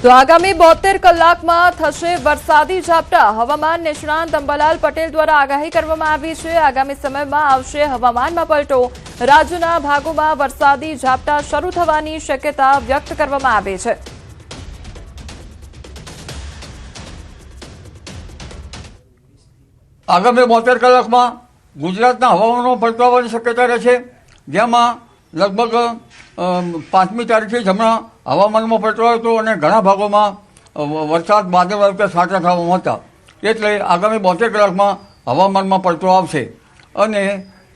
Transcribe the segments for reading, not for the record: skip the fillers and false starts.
તો આગામી 72 કલાકમાં થશે વરસાદી ઝાપટા। હવામાન નિષ્ણાંત અંબાલાલ પટેલ દ્વારા આગાહી કરવામાં આવી છે। આગામી સમયમાં આવશે હવામાનમાં પલટો। રાજ્યના ભાગોમાં વરસાદી ઝાપટા શરૂ થવાની શક્યતા વ્યક્ત કરવામાં આવી છે। આગામી 72 કલાકમાં ગુજરાતના હવામાનમાં પલટો આવવાની શક્યતા રહેશે, જેમાં લગભગ 5મી તારીખે જ હમણાં હવામાનમાં પલટો આવ્યો હતો અને ઘણા ભાગોમાં વરસાદ વાદળવાળું કે છાંટા થવામાં હતા। એટલે આગામી 72 કલાકમાં હવામાનમાં પલટો આવશે અને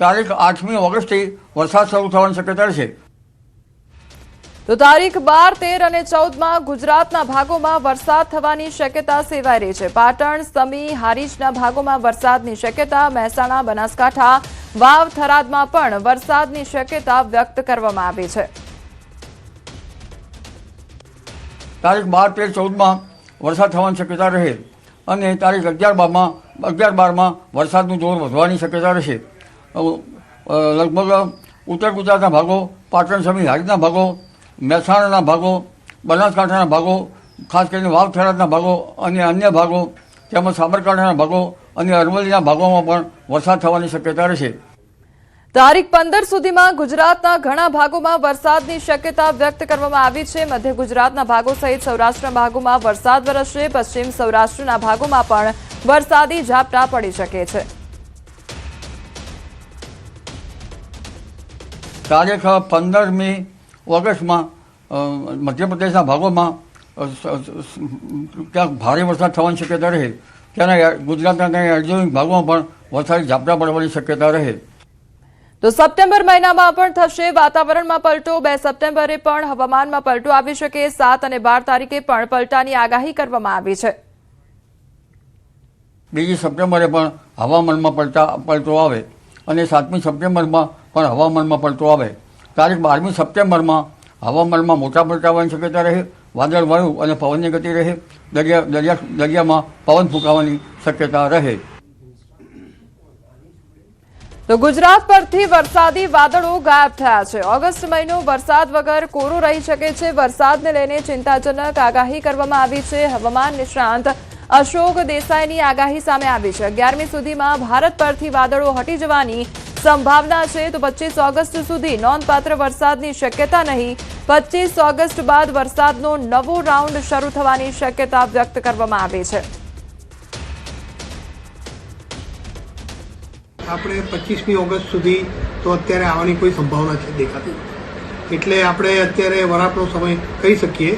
તારીખ 8મી ઓગસ્ટથી વરસાદ શરૂ થવાની શક્યતા રહેશે। તો તારીખ 12, 13 અને 14માં ગુજરાતના ભાગોમાં વરસાદ થવાની શક્યતા સેવાઈ રહી છે। પાટણ, સમી, હારીજના ભાગોમાં વરસાદની શક્યતા। મહેસાણા, બનાસકાંઠા, વાવ, થરાદમાં પણ વરસાદની શક્યતા વ્યક્ત કરવામાં આવી છે। તારીખ 12, 13, 14માં વરસાદ થવાની શક્યતા રહે અને તારીખ 11, 12માં વરસાદનું જોર વધવાની શક્યતા રહેશે। લગભગ ઉત્તર ગુજરાતના ભાગો, પાટણ, સમી, હારીજના ભાગો, મહેસાણાના ભાગો, બનાસકાંઠાના ભાગો, ખાસ કરીને વાવ, થરાદના ભાગો અને અન્ય ભાગો તેમજ સાબરકાંઠાના ભાગો અને અરવલ્લીના ભાગોમાં પણ વરસાદ થવાની શક્યતા રહેશે। તારીખ 15 સુધીમાં ગુજરાતના ઘણા ભાગોમાં વરસાદની શક્યતા વ્યક્ત કરવામાં આવી છે। મધ્ય ગુજરાતના ભાગો સહિત સૌરાષ્ટ્રના ભાગોમાં વરસાદ વરસશે। પશ્ચિમ સૌરાષ્ટ્રના ભાગોમાં પણ વરસાદી ઝાપટા પડી શકે છે। તારીખ 15મી ઓગસ્ટમાં મધ્યપ્રદેશના ભાગોમાં ક્યાંક ભારે વરસાદ થવાની શક્યતા રહે, ત્યારે ગુજરાતના ત્યાં અડધો ભાગોમાં પણ વરસાદી ઝાપટા પડવાની શક્યતા રહે। તો સપ્ટેમ્બર મહિનામાં પણ થશે વાતાવરણમાં પલટો। 2 સપ્ટેમ્બરે પણ હવામાનમાં પલટો આવી શકે। 7 અને 12 તારીખે પણ પલટાની આગાહી કરવામાં આવી છે। 2 સપ્ટેમ્બરે પણ હવામાનમાં પલટો આવે અને 7મી સપ્ટેમ્બરમાં પણ હવામાનમાં પલટો આવે। તારીખ 12મી સપ્ટેમ્બરમાં હવામાનમાં મોટા પલટા આવવાની શક્યતા રહે। વાદળવાળું અને પવનની ગતિ રહે। દરિયામાં પવન ફૂંકાવાની શક્યતા રહે। તો ગુજરાત પરથી વરસાદી વાદળો ગાયબ થયા છે। ઓગસ્ટ મહિનો વરસાદ વગર કોરો રહી શકે છે। વરસાદને લઈને ચિંતાજનક આગાહી કરવામાં આવી છે। હવામાન નિષ્ણાંત અશોક દેસાઈની આગાહી સામે આવી છે। 11મી સુધીમાં ભારત પરથી વાદળો હટી જવાની સંભાવના છે। તો 25 ઓગસ્ટ સુધી નોંધપાત્ર વરસાદની શક્યતા નહીં। 25 ઓગસ્ટ બાદ વરસાદનો નવો રાઉન્ડ શરૂ થવાની શક્યતા વ્યક્ત કરવામાં આવી છે। આપણે 25મી ઓગસ્ટ સુધી તો અત્યારે આવવાની કોઈ સંભાવના છે દેખાતી, એટલે આપણે અત્યારે વરાપનો સમય કહી શકીએ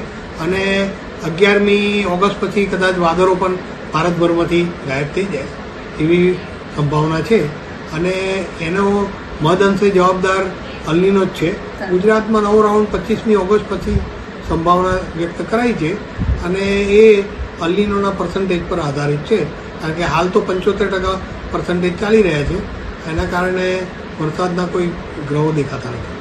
અને 11મી ઓગસ્ટ પછી કદાચ વાદળો પણ ભારતભરમાંથી ગાયબ થઈ જાય એવી સંભાવના છે અને એનો મહદઅંશે જવાબદાર અલ્નીનો જ છે। ગુજરાતમાં નવો રાઉન્ડ 25મી ઓગસ્ટ પછી સંભાવના વ્યક્ત કરાઈ છે અને એ અલ્નીનોના પર્સન્ટેજ પર આધારિત છે, કારણ કે હાલ તો 75% ચાલી રહ્યા છે, એના કારણે વરસાદના કોઈ ગ્રહો દેખાતા નથી।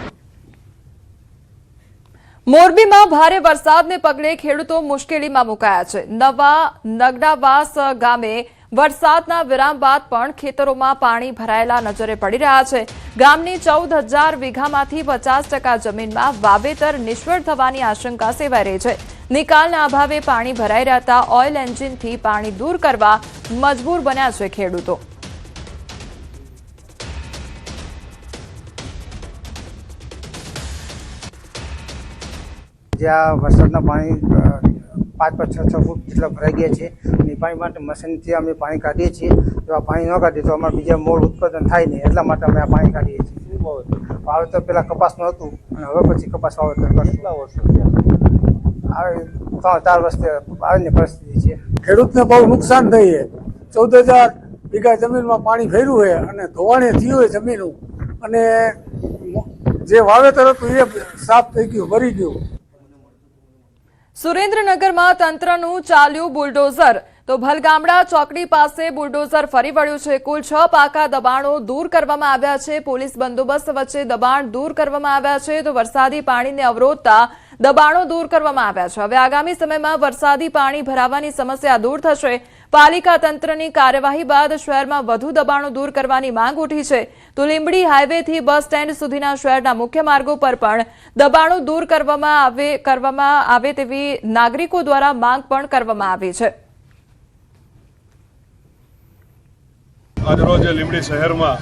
મોરબીમાં ભારે વરસાદને પગલે ખેડૂતો મુશ્કેલીમાં મુકાયા છે। નવા નગડાવાસ ગામે વરસાદના વિરામ બાદ પણ ખેતરોમાં પાણી ભરાયેલા નજરે પડી રહ્યા છે। ગામની 14,000 વીઘામાંથી 50% જમીનમાં વાવેતર નિષ્ફળ થવાની આશંકા સેવાઈ રહી છે। નિકાલના અભાવે પાણી ભરાઈ રહેતા ઓઇલ એન્જિનથી પાણી દૂર કરવા મજબૂર બન્યા છે ખેડૂતો। જ્યાં વરસાદના પાણી 5-6 ફૂટ જેટલા ભરાઈ ગયા છે, એ પાણી માટે મશીનથી અમે પાણી કાઢીએ છીએ। જો આ પાણી ન કાઢીએ તો અમારે બીજા મૂળ ઉત્પાદન થાય નહીં, એટલા માટે અમે આ પાણી કાઢીએ છીએ। વાવેતર પહેલાં કપાસનું હતું અને હવે પછી કપાસ વાવેતર આવે 4 વર્ષથી આવીને પરિસ્થિતિ છે। ખેડૂતને બહુ નુકસાન થઈ છે। 14,000 વીઘા જમીનમાં પાણી ફેર્યું છે અને ધોવાણે થયું હોય જમીનું, અને જે વાવેતર હતું એ સાફ થઈ ગયું, ભરી ગયું। સુરેન્દ્રનગરમાં તંત્રનું ચાલ્યું બુલડોઝર। તો ભલગામડા ચોકડી પાસે બુલડોઝર ફરી વળ્યું છે। કુલ 6 પાકા દબાણો દૂર કરવામાં આવ્યા છે। પોલીસ બંદોબસ્ત વચ્ચે દબાણ દૂર કરવામાં આવ્યા છે। તો વરસાદી પાણીને અવરોધતા દબાણો દૂર કરવામાં આવ્યા છે. હવે આગામી સમયમાં વરસાદી પાણી ભરાવાની સમસ્યા દૂર થશે. પાલિકા તંત્રની કાર્યવાહી બાદ શહેરમાં વધુ દબાણો દૂર કરવાની માંગ ઉઠી છે. તો લીંબડી હાઈવેથી બસ સ્ટેન્ડ સુધીના શહેરના મુખ્ય માર્ગો પર પણ દબાણો દૂર કરવામાં આવે તેવી નાગરિકો દ્વારા માંગ પણ કરવામાં આવી છે. આજરોજ લીંબડી શહેરમાં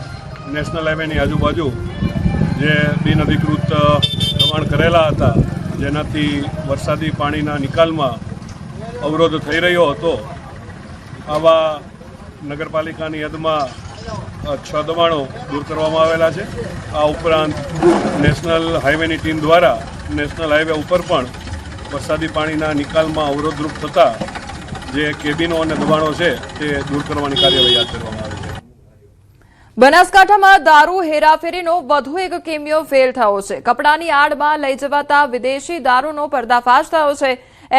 નેશનલ હાઈવેની આજુબાજુ જે બિનઅધિકૃત દબાણ કરેલા હતા, જેનાથી વરસાદી પાણીના નિકાલમાં અવરોધ થઈ રહ્યો હતો, આવા નગરપાલિકાની હદમાં 6 દબાણો દૂર કરવામાં આવેલા છે. આ ઉપરાંત નેશનલ હાઈવેની ટીમ દ્વારા નેશનલ હાઈવે ઉપર પણ વરસાદી પાણીના નિકાલમાં અવરોધરૂપ થતા જે કેબિનો અને દબાણો છે તે દૂર કરવાની કાર્યવાહી હાથ ધરવામાં આવી છે. બનાસકાંઠામાં દારૂ હેરાફેરીનો વધુ એક કિમિયો ફેલ થયો છે. કપડાની આડમાં લઈ જવાતા વિદેશી દારૂનો પર્દાફાશ થયો છે.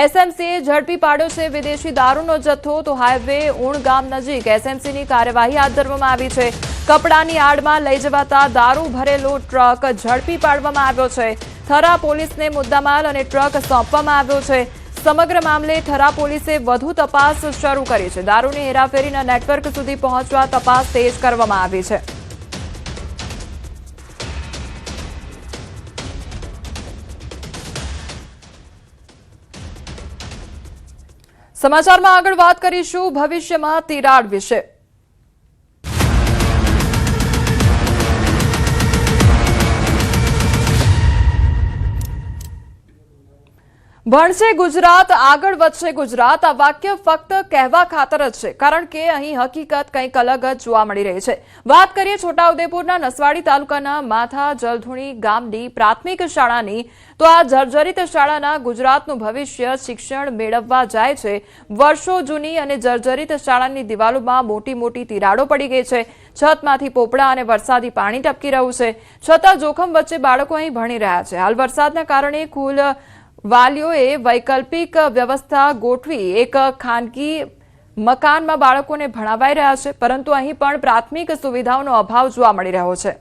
એસએમસીએ ઝડપી પાડ્યો છે વિદેશી દારૂનો જથ્થો. તો હાઈવે ઉણ ગામ નજીક એસએમસીની કાર્યવાહી હાથ ધરવામાં આવી છે. કપડાની આડમાં લઈ જવાતા દારૂ ભરેલો ટ્રક ઝડપી પાડવામાં આવ્યો છે. થરા પોલીસને મુદ્દામાલ અને ટ્રક સોંપવામાં આવ્યો છે. સમગ્ર મામલે થરા પોલીસે વધુ તપાસ શરૂ કરી છે. દારૂની હેરાફેરીના નેટવર્ક સુધી પહોંચવા તપાસ તેજ કરવામાં આવી છે. સમાચારમાં આગળ વાત કરીશું ભવિષ્યમાં તિરાડ વિશે. ભણશે ગુજરાત, આગળ વધશે ગુજરાત. આ વાક્ય ફક્ત કહેવા ખાતર જ છે, કારણ કે અહીં હકીકત કંઈક અલગ જ જોવા મળી રહી છે. વાત કરીએ છોટાઉદેપુરના નસવાડી તાલુકાના માથા જલધુણી ગામની પ્રાથમિક શાળાની, તો આ જર્જરિત શાળાના ગુજરાતનું ભવિષ્ય શિક્ષણ મેળવવા જાય છે. વર્ષો જૂની અને જર્જરિત શાળાની દિવાલોમાં મોટી મોટી તિરાડો પડી ગઈ છે. છતમાંથી પોપડા અને વરસાદી પાણી ટપકી રહ્યું છે. છતાં જોખમ વચ્ચે બાળકો અહીં ભણી રહ્યા છે. હાલ વરસાદના કારણે કુલ વાલીઓએ વૈકલ્પિક વ્યવસ્થા ગોઠવી એક ખાનગી મકાનમાં બાળકોને ભણાવાઈ રહ્યા છે, પરંતુ અહીં પણ પ્રાથમિક સુવિધાઓનો અભાવ જોવા મળી રહ્યો છે.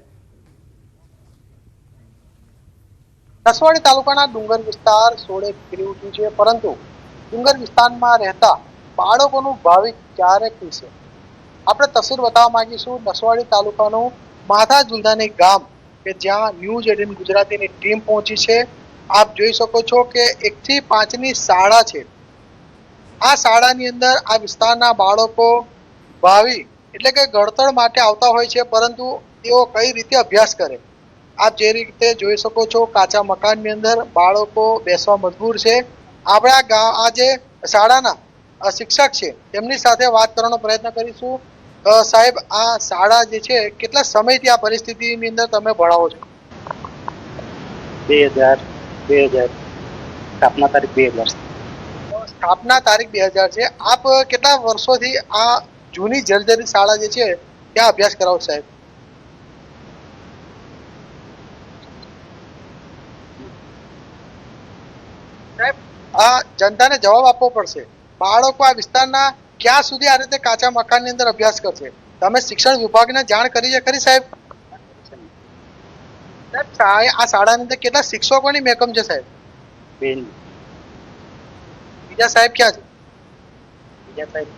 નસવાડી તાલુકાના ડુંગર વિસ્તાર સોળે ખીલી ઉઠ્યું છે, પરંતુ ડુંગર વિસ્તારમાં રહેતા બાળકોનું ભાવિ ક્યારે ખુલશે? આપણે તસવીર બતાવવા માંગીશું નસવાડી તાલુકાનું માથા ઝુલધાની ગામ કે જ્યાં ન્યૂઝ 18 ગુજરાતીની ટીમ પહોંચી છે. આપ જોઈ શકો છો કે 1 થી 5 ની શાળા છે. આ શાળાની અંદર આ વિસ્તારના બાળકો ભાવિ એટલે કે ઘડતર માટે આવતા હોય છે, પરંતુ તેઓ કઈ રીતે અભ્યાસ કરે? આપ જે રીતે જોઈ શકો છો કાચા મકાનની અંદર બાળકો બેસવા મજબૂર છે. આપણે આ જે શાળાના શિક્ષક છે તેમની સાથે વાત કરવાનો પ્રયત્ન કરીશું. સાહેબ, આ શાળા જે છે કેટલા સમયથી આ પરિસ્થિતિની અંદર તમે ભણાવો છો? 2000 સ્થાપના તારીખ 2000. સ્થાપના તારીખ 2000 છે. આપ કેટલા વર્ષોથી આ જૂની જર્જરિત શાળા જે છે ત્યાં અભ્યાસ કરાવો સાહેબ? સાહેબ, આ જનતાને જવાબ આપવો પડશે. બાળકો આ વિસ્તારના ક્યાં સુધી આ રીતે કાચા મકાનની અંદર અભ્યાસ કરશે? તમે શિક્ષણ વિભાગને જાણ કરી છે ખરી સાહેબ? આ શાળાની અંદર કેટલા શિક્ષકોની મેકમ છે સાહેબ? બીજા સાહેબ ક્યાં છે? બીજા સાહેબ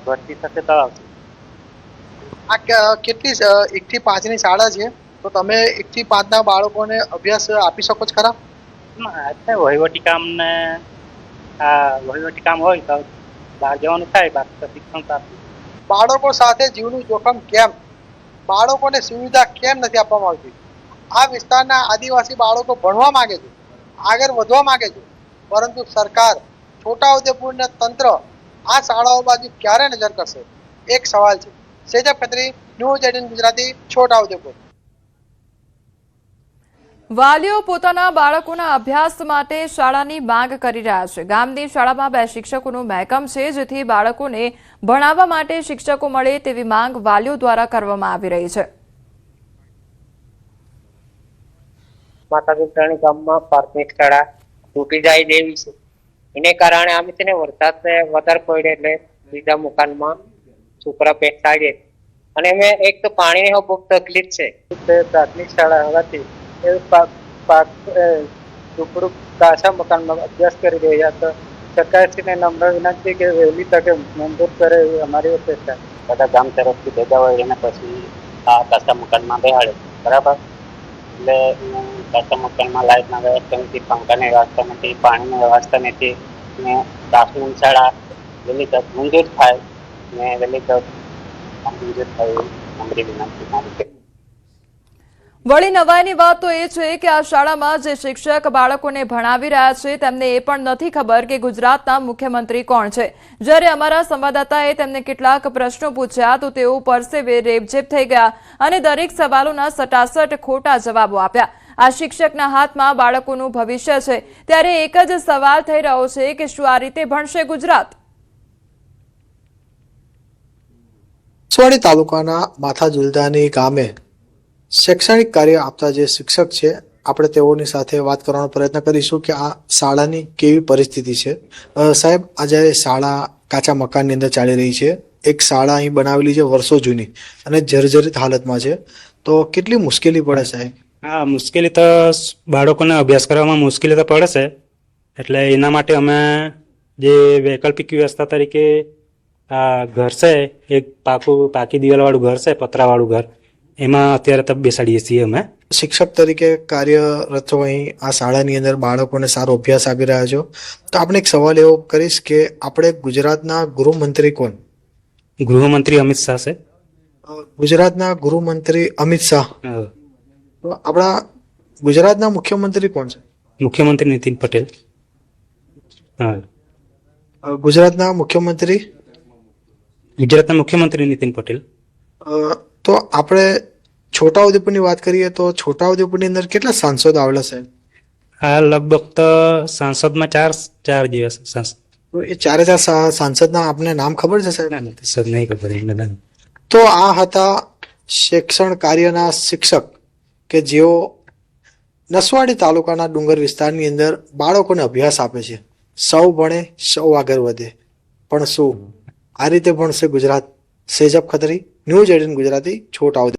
ભરતી થશે તો આવશે. આ કેટલી 1 થી 5 ની શાળા છે, તો તમે 1 થી 5 ના બાળકોને અભ્યાસ આપી શકો છો ખરા? વહીવટી કામ ને વહીવટી કામ હોય તો બહાર જવાનું થાય, બાકી તો શિક્ષણ તો આપી. બાળકો સાથે જીવનું જોખમ કેમ? બાળકોને સુવિધા કેમ નથી આપવામાં આવતી? આ વિસ્તારના આદિવાસી બાળકો ભણવા માંગે છે, આગળ વધવા માંગે છે, પરંતુ સરકાર, છોટાઉદેપુરના તંત્ર આ શાળાઓ બાજુ ક્યારે નજર કરશે? એક સવાલ છે. સેજબ ખત્રી, ન્યૂઝ 18 ગુજરાતી, છોટાઉદેપુર. વાલીઓ પોતાના બાળકોના અભ્યાસ માટે શાળાની માંગ કરી રહ્યા છે. ગામની શાળામાં 2 શિક્ષકોનું મહેકમ છે, જેથી બાળકોને ભણાવવા માટે શિક્ષકો મળે તેવી માંગ વાલીઓ દ્વારા કરવામાં આવી રહી છે. માતા ઝુલધાની ગામમાં પ્રાથમિક શાળા તૂટી જાય જેવી છે. એને કારણે અમે છે ને વરસાદ વધારે પડે એટલે બીજા મકાનમાં છોકરા બેસાડીએ, અને અમે એક તો પાણીની બહુ તકલીફ છે. પ્રાથમિક શાળા હોવાથી ઝૂંપડું કાચા મકાનમાં અભ્યાસ કરી રહ્યા તો સરકારશ્રીને નમ્ર વિનંતી કે વહેલી તકે મંજૂર કરે એવી અમારી અપેક્ષા. બધા ગામ તરફથી ભેગા હોય એને પછી આ કાચા મકાનમાં બેહાડે, બરાબર. એટલે કાચા મકાનમાં લાઇટના વ્યવસ્થા નથી, પંખાની વ્યવસ્થા નથી, પાણીની વ્યવસ્થા નથી ને પ્રાથમિક શાળા વહેલી તક મંજૂર થાય ને વહેલી તક મંજૂર થાય એવી નમ્ર વિનંતી મારી છે. વળી નવાઈની વાત તો એ છે કે આ શાળામાં જે શિક્ષક બાળકોને ભણાવી રહ્યા છે તેમને એ પણ નથી ખબર કે ગુજરાતના મુખ્યમંત્રી કોણ છે. જ્યારે અમારા સંવાદદાતાએ તેમને કેટલાક પ્રશ્નો પૂછ્યા તો તેઓ પરસેવે રેબઝેબ થઈ ગયા અને દરેક સવાલોના સટાસટ ખોટા જવાબો આપ્યા. આ શિક્ષકના હાથમાં બાળકોનું ભવિષ્ય છે ત્યારે એક જ સવાલ થઈ રહ્યો છે કે શું આ રીતે ભણશે ગુજરાત? નસવાડી તાલુકાના માથા જુલદાની ગામે શૈક્ષણિક કાર્ય આપતા જે શિક્ષક છે, આપણે તેઓની સાથે વાત કરવાનો પ્રયત્ન કરીશું કે આ શાળાની કેવી પરિસ્થિતિ છે. સાહેબ, આજે શાળા કાચા મકાનની અંદર ચાલી રહી છે. એક શાળા અહીં બનાવેલી છે વર્ષો જૂની અને જર્જરિત હાલતમાં છે, તો કેટલી મુશ્કેલી પડે સાહેબ? હા, મુશ્કેલી તો બાળકોને અભ્યાસ કરવામાં મુશ્કેલી તો પડે છે. એટલે એના માટે અમે જે વૈકલ્પિક વ્યવસ્થા તરીકે આ ઘર છે, એક પાકી દિવાલવાળું ઘર છે, પતરાવાળું ઘર, એમાં અત્યારે તો બેસાડીએ છીએ અમે. શિક્ષક તરીકે કાર્યરત છો અહીં આ શાળાની અંદર, બાળકોને સારો અભ્યાસ આપી રહ્યા છો, તો આપણે એક સવાલ એવો કરીશ કે આપણે ગુજરાતના ગૃહમંત્રી કોણ? ગૃહમંત્રી અમિત શાહ છે. ગુજરાતના ગૃહમંત્રી અમિત શાહ. તો આપણા ગુજરાતના મુખ્યમંત્રી કોણ છે? મુખ્યમંત્રી નીતિન પટેલ. હા, ગુજરાતના મુખ્યમંત્રી નીતિન પટેલ. તો આપણે છોટાઉદેપુરની વાત કરીએ તો છોટાઉદેપુરની અંદર કેટલા સાંસદ આવેલા સાહેબ? આ લગભગ તો સાંસદમાં ચાર જેવા સાંસદ. તો એ ચારે ચાર સાંસદના આપને નામ ખબર છે સાહેબ? સર નહીં ખબર એને. તો આ હતા શિક્ષણ કાર્યના શિક્ષક કે જેઓ નસવાડી તાલુકાના ડુંગર વિસ્તારની અંદર બાળકોને અભ્યાસ આપે છે. સૌ ભણે સૌ આગળ વધે, પણ શું આ રીતે ભણશે ગુજરાત? સેજબ ખત્રી, ન્યૂઝ 18 ગુજરાતી, છોટાઉદેપુર.